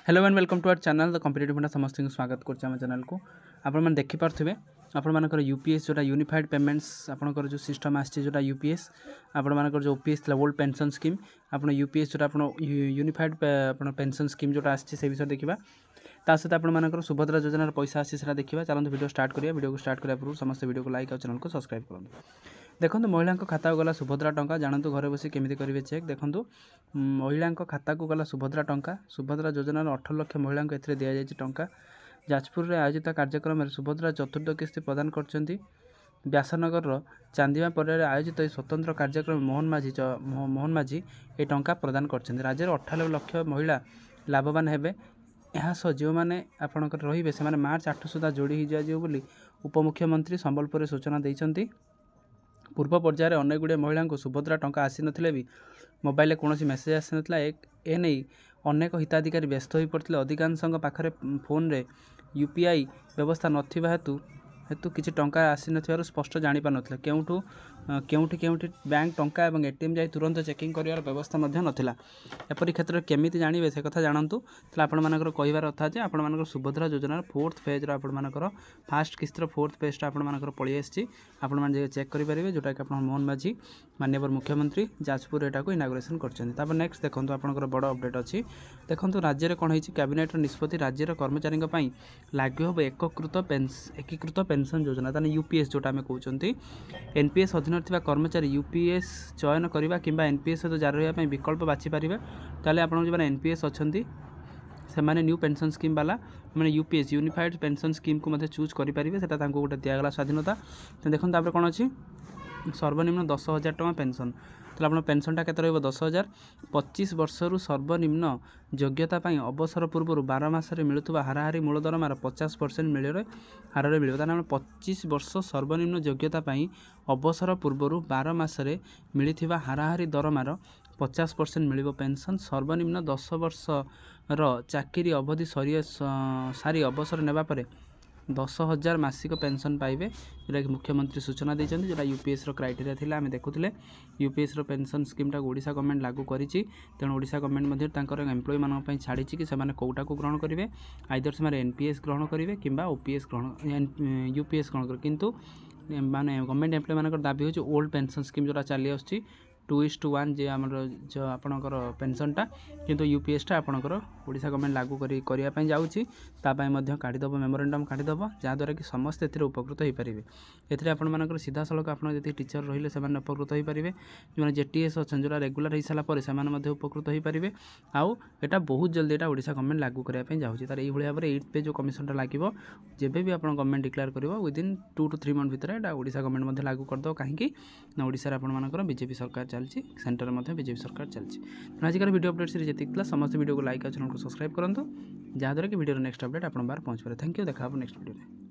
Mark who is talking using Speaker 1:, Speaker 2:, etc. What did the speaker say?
Speaker 1: Hello and welcome to our channel the competitive India समस्त स्वागत कर चैनल को आपने देखिपे आपर यूपीएस जोटा यूनिफाइड पेमेंट्स आपंकर जो सिस्टम आसा यूपीएस आपर जो ओपीएस ओल्ड पेंशन स्कीम आप यूपीएस जोटा यूनिफाइड पेंशन स्कीम जोटा आसे विषय देखा ता सहित आपर सुभद्रा योजनार पैसा आसी देखा चलते वीडियो स्टार्ट करिए वीडियो को स्टार्ट करने पूर्व समस्त वीडियो को लाइक और चैनल को सब्सक्राइब करूँ। देखो महिला खाता को गला सुभद्रा टंका जानतु घरे बस केमी करेंगे चेक देखो महिला खाता को गला सुभद्रा टंका सुभद्रा योजनार 18 लाख महिला ए दि जाए टंका जाजपुर में आयोजित कार्यक्रम में सुभद्रा चतुर्थ किस्ती प्रदान कर व्यासनगर चांदीमा पर आयोजित स्वतंत्र कार्यक्रम मोहन माझी ये टंका प्रदान कर राज्य 18 लाख महिला लाभवान हेबे। यहाँ जो मैंने आपंकर रे से मार्च 8 सुधा जोड़ी जाए उपमुख्यमंत्री संबलपुर सूचना देते। पूर्व पर्यायर अनेक गुड़े महिला सुभद्रा टंका आसी नथिले भी मोबाइल कौन मेसेज आसी नाला एने अनेक हिताधिकारी व्यस्त हो पड़ते अधिकांश पाखे फोन रे यूपीआई व्यवस्था नथिबा हेतु किसी टंका आसी नथिबारु स्पष्ट जानि पार नथिला केउठी बैंक टंका एवं एटीएम जाई तुरंत चेकिंग करिवार व्यवस्था मध्य नथिला। एपरि क्षेत्र केमिति जानिबे से कथा जानतु तले आपण मानकर कहिबार अर्थ जे आपण मानकर सुभद्रा योजनार 4th फेज रो आपण मानकर फास्ट किस्तर 4th फेज टा आपण मानकर पळि आछि आपण मान चेक करि परिबे जोटा कि आपण मोहन माझी माननीय मुख्यमंत्री जाजपुर एटा को इनागुरेशन करछन। तापर नेक्स्ट देखंतु आपनकर बड़ अपडेट अछि देखंतु राज्य रे कोन होइछि कैबिनेट निष्पत्ति राज्य रे कर्मचारी पई लागू होबो एकीकृत पेंशन योजना ताने यूपीएस जोटा आम कहते एनपीएस अधीन थिबा कर्मचारी यूपीएस चयन करबा किंबा एनपीएस सहित जारी रहिबा विकल्प बाछि पारिबे। ताले आपण जो एनपीएस अछंती से माने न्यू पेंशन स्कीम वाला मैंने यूपीएस यूनिफाइड पेंशन स्कीम को मध्य चूज करेंगे से गोटे दिगला स्वाधीनता। तो देखो तापर कौन अच्छी सर्वनिम्न 10,000 टका पेंशन तो आप पेंशनटा के 10,000 25 वर्षर सर्वनिम्न योग्यता अवसर पूर्व 12 मासरे मिलुवा हाराहारी मूल दरमार 50% मिले हारे मिले ताना 25 वर्ष सर्वनिम्न योग्यता अवसर पूर्व 12 मासरे मिलता हाराहारी दरमार 50% मिल पेंशन सर्वनिम्न 10 वर्ष चाकरी अवधि सारी अवसर नेबापर 10,000 मासिक पेंशन पाइबे जोटा कि मुख्यमंत्री सूचना देते जोटा यूपीएस क्राइटेरिया थिला आमे देखुथिले यूपीएस पेंशन स्कीम टा ओडिशा गवर्नमेंट लागू करिछि तेणु ओडिशा गवर्नमेंट मध्य तांकर एम्प्लॉय मानन पई छाड़िछि कि सेमाने कोटा को ग्रहण करिवे आइदर सेमाने एनपीएस ग्रहण करिवे किंबा ओपीएस ग्रहण यूपीएस ग्रहण करिवे किंतु माने गवर्नमेंट एम्प्लॉय मानकर दाबी होछि ओल्ड पेंशन स्कीम जोटा चली आछि 2:1 जे आमर जो आपणकर पेंशनटा किंतु यूपीएसटा आपणकर ओडिशा गवर्नमेंट लागू करिया पई जाउछि तापाई मध्य काढिदब मेमोरेंडम काढिदब जहाँद्वारा कि समस्त एथिरे उपकृत हो पारे। एथिरे आपण मानकर सीधा सड़क आप टीचर रहिले सेमाने उपकृत हो पारे जो जेटीएस अच्छा जो रेगुलर हो सारा पर सेमाने मध्य उपकृत हो पारे आउ एटा बहुत जल्दी एटा ओडिशा गवर्नमेंट लागू करिया पई जाउछि तार एई भली भाबरे 8th पे जो कमिशनटा लागिवो जेबे भी आपण गवर्नमेंट डिक्लेयर करिवो विदिन 2 to 3 मंथ भितर एटा ओडिशा गवर्नमेंट मध्य लागू कर दो काहेकि ना ओडिशा रे आपण मानकर बीजेपी सरकार चलछि सेंटर में बीजेपी सरकार चलछि। आजिकार वीडियो अपडेट सीरीज जी समस्त वीडियो को लाइक और चैनल को सब्सक्राइब करूँ जहाँद्वारा कि वीडियो नेक्स्ट अपडेट आप बार पहुँच पाए। थैंक यू देखा नेक्स्ट वीडियो में।